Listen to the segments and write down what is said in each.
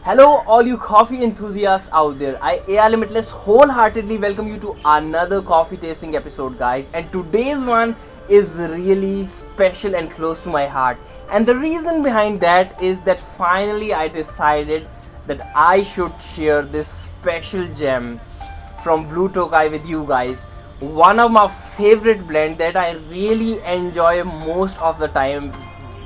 Hello, all you coffee enthusiasts out there. I, AI Limitless, wholeheartedly welcome you to another coffee tasting episode, guys. And today's one is really special and close to my heart. And the reason behind that is that finally I decided that I should share this special gem from Blue Tokai with you guys. One of my favorite blend that I really enjoy most of the time.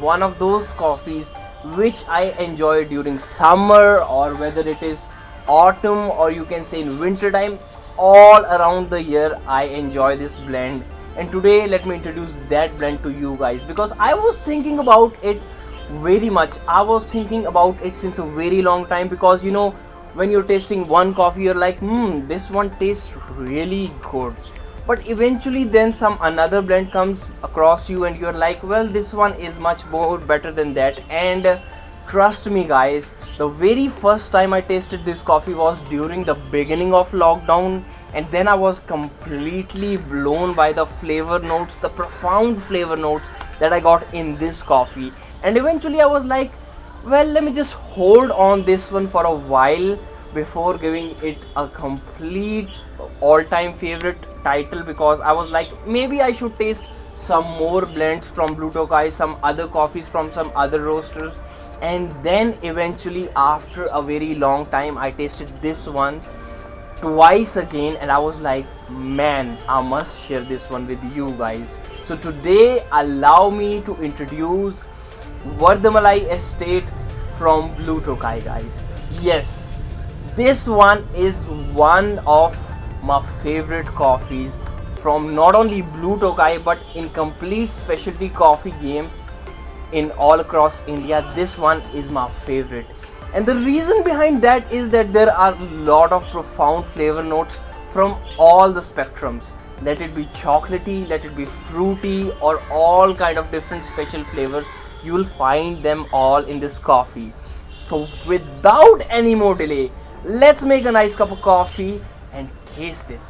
One of those coffees which I enjoy during summer, or whether it is autumn, or you can say in winter time. All around the year I enjoy this blend, and today let me introduce that blend to you guys, because I was thinking about it very much. I was thinking about it since a very long time, because when you're tasting one coffee you're like, this one tastes really good, but eventually then some another blend comes across you and you're like, well, this one is much more better than that. And trust me guys, the very first time I tasted this coffee was during the beginning of lockdown, and then I was completely blown by the flavor notes, the profound flavor notes that I got in this coffee. And eventually I was like, well, let me just hold on this one for a while before giving it a complete all-time favorite title, because I was like, maybe I should taste some more blends from Blue Tokai, some other coffees from some other roasters. And then eventually after a very long time I tasted this one twice again, and I was like, man, I must share this one with you guys. So today allow me to introduce Vardhamalai Estate from Blue Tokai, guys. Yes, this one is one of my favorite coffees from not only Blue Tokai but in complete specialty coffee game in all across India. This one is my favorite, and the reason behind that is that there are a lot of profound flavor notes from all the spectrums. Let it be chocolatey, let it be fruity, or all kind of different special flavors. You will find them all in this coffee. So without any more delay, let's make a nice cup of coffee and taste it.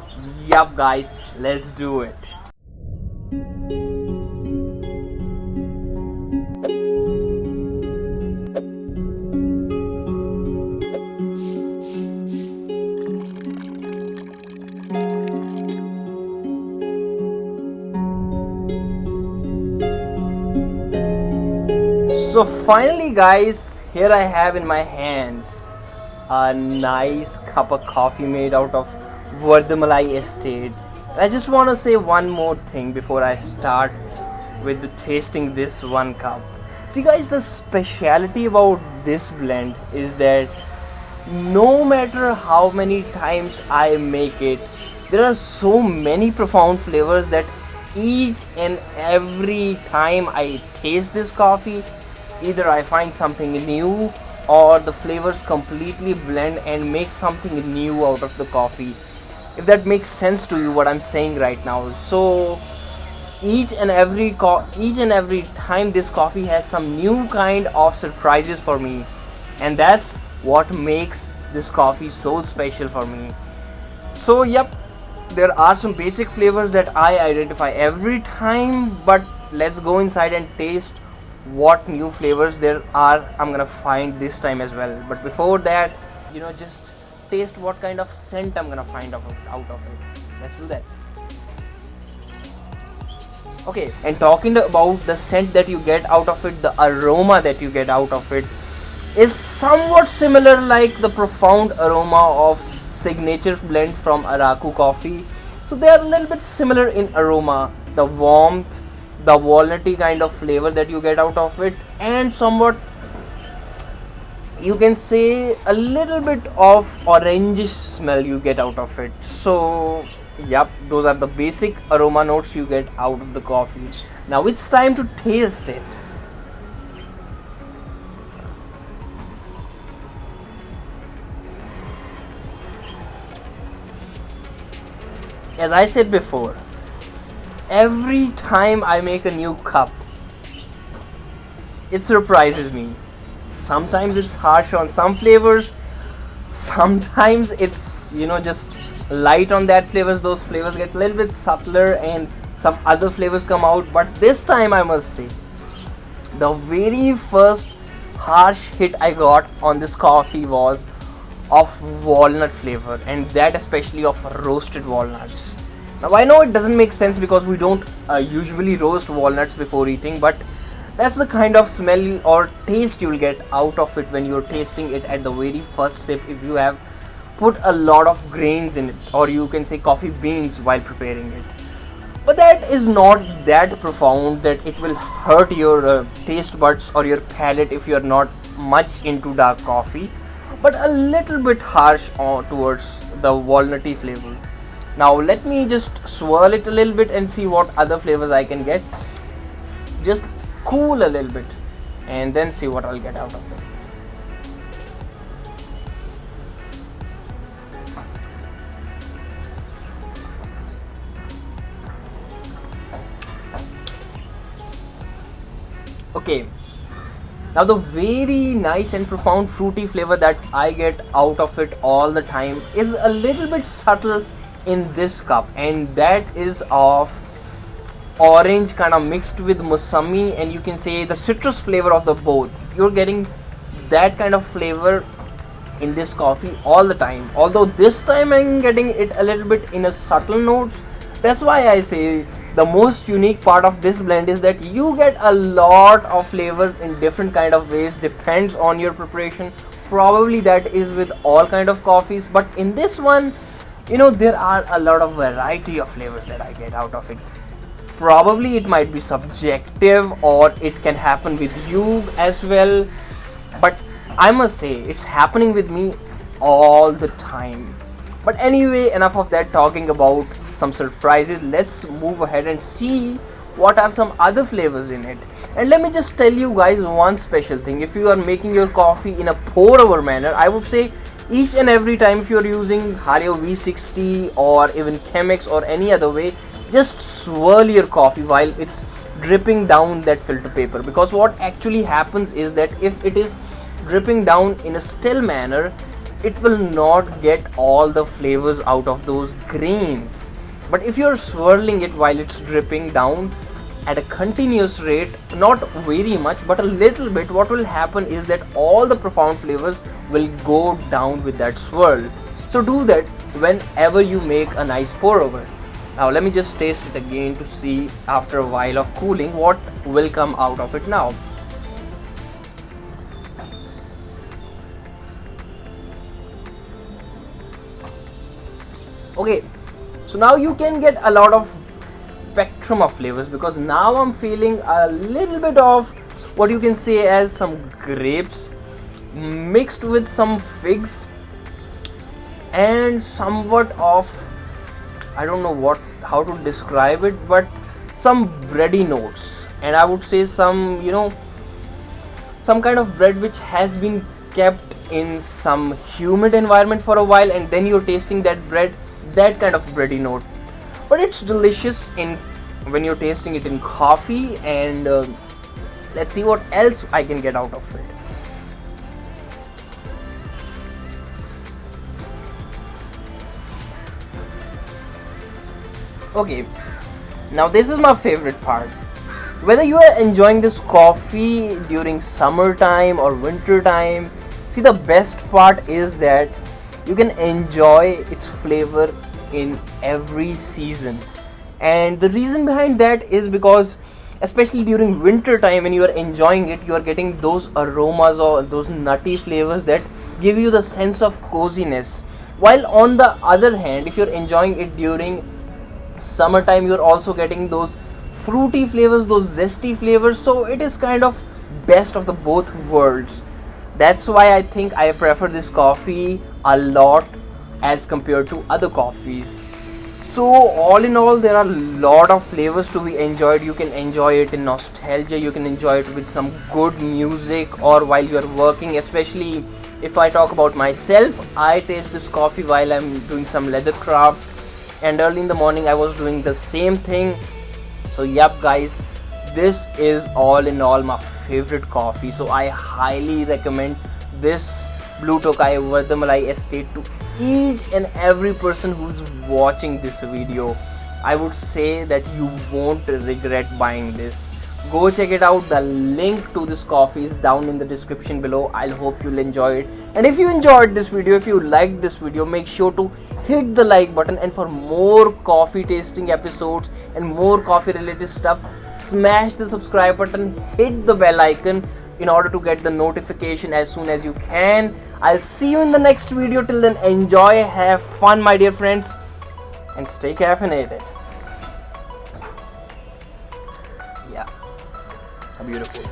Yup guys, let's do it. So finally guys, here I have in my hands a nice cup of coffee made out of Vardhamalai Estate. I just want to say one more thing before I start with the tasting this one cup. See guys, the speciality about this blend is that no matter how many times I make it, there are so many profound flavors that each and every time I taste this coffee, either I find something new or the flavors completely blend and make something new out of the coffee. If that makes sense to you what I'm saying right now. So each and every time this coffee has some new kind of surprises for me, and that's what makes this coffee so special for me. So yep, there are some basic flavors that I identify every time, but let's go inside and taste what new flavors there are I'm gonna find this time as well. But before that, just taste what kind of scent I'm gonna find out of it. Let's do that. Okay, and talking about the scent that you get out of it, the aroma that you get out of it is somewhat similar like the profound aroma of signature blend from Araku coffee. So they are a little bit similar in aroma, the warmth, the walnutty kind of flavor that you get out of it, and somewhat you can say a little bit of orangish smell you get out of it. So yep, those are the basic aroma notes you get out of the coffee. Now it's time to taste it. As I said before, every time I make a new cup, it surprises me. Sometimes it's harsh on some flavors, sometimes it's just light on that flavors. Those flavors get a little bit subtler and some other flavors come out. But this time I must say, the very first harsh hit I got on this coffee was of walnut flavor, and that especially of roasted walnuts. Now I know it doesn't make sense because we don't usually roast walnuts before eating, but that's the kind of smell or taste you'll get out of it when you're tasting it at the very first sip if you have put a lot of grains in it, or you can say coffee beans while preparing it. But that is not that profound that it will hurt your taste buds or your palate if you're not much into dark coffee, but a little bit harsh towards the walnutty flavor. Now let me just swirl it a little bit and see what other flavors I can get. Just cool a little bit and then see what I'll get out of it. Okay, now the very nice and profound fruity flavor that I get out of it all the time is a little bit subtle in this cup, and that is of orange kind of mixed with musami, and you can say the citrus flavor of the both. You're getting that kind of flavor in this coffee all the time, although this time I'm getting it a little bit in a subtle notes. That's why I say the most unique part of this blend is that you get a lot of flavors in different kind of ways, depends on your preparation. Probably that is with all kind of coffees, but in this one, there are a lot of variety of flavors that I get out of it. Probably it might be subjective or it can happen with you as well, but I must say it's happening with me all the time. But anyway, enough of that talking about some surprises. Let's move ahead and see what are some other flavors in it. And let me just tell you guys one special thing. If you are making your coffee in a pour over manner, I would say each and every time, if you're using Hario V60 or even Chemex or any other way, just swirl your coffee while it's dripping down that filter paper, because what actually happens is that if it is dripping down in a still manner, it will not get all the flavors out of those grains. But if you're swirling it while it's dripping down at a continuous rate, not very much but a little bit, what will happen is that all the profound flavors will go down with that swirl. So do that whenever you make a nice pour over. Now let me just taste it again to see after a while of cooling what will come out of it now. Okay, so now you can get a lot of spectrum of flavors, because now I'm feeling a little bit of what you can say as some grapes mixed with some figs and somewhat of, I don't know how to describe it, but some bready notes, and I would say some some kind of bread which has been kept in some humid environment for a while, and then you're tasting that bread, that kind of bready note. But it's delicious when you're tasting it in coffee, and let's see what else I can get out of it. Okay, now this is my favorite part. Whether you are enjoying this coffee during summertime or winter time, see, the best part is that you can enjoy its flavor in every season. And the reason behind that is because especially during winter time, when you are enjoying it, you are getting those aromas or those nutty flavors that give you the sense of coziness. While on the other hand, if you're enjoying it during summertime, you're also getting those fruity flavors, those zesty flavors. So it is kind of best of the both worlds. That's why I think I prefer this coffee a lot as compared to other coffees. So all in all, there are a lot of flavors to be enjoyed. You can enjoy it in nostalgia, you can enjoy it with some good music, or while you're working. Especially if I talk about myself, I taste this coffee while I'm doing some leather craft, and early in the morning I was doing the same thing. So yep guys, this is all in all my favorite coffee. So I highly recommend this Blue Tokai Vardhamalai Estate to each and every person who's watching this video. I would say that you won't regret buying this. Go check it out. The link to this coffee is down in the description below. I'll hope you'll enjoy it. And if you enjoyed this video, if you liked this video, make sure to hit the like button. And for more coffee tasting episodes and more coffee related stuff, smash the subscribe button, hit the bell icon in order to get the notification as soon as you can. I'll see you in the next video. Till then, enjoy, have fun, my dear friends, and stay caffeinated. Yeah, beautiful.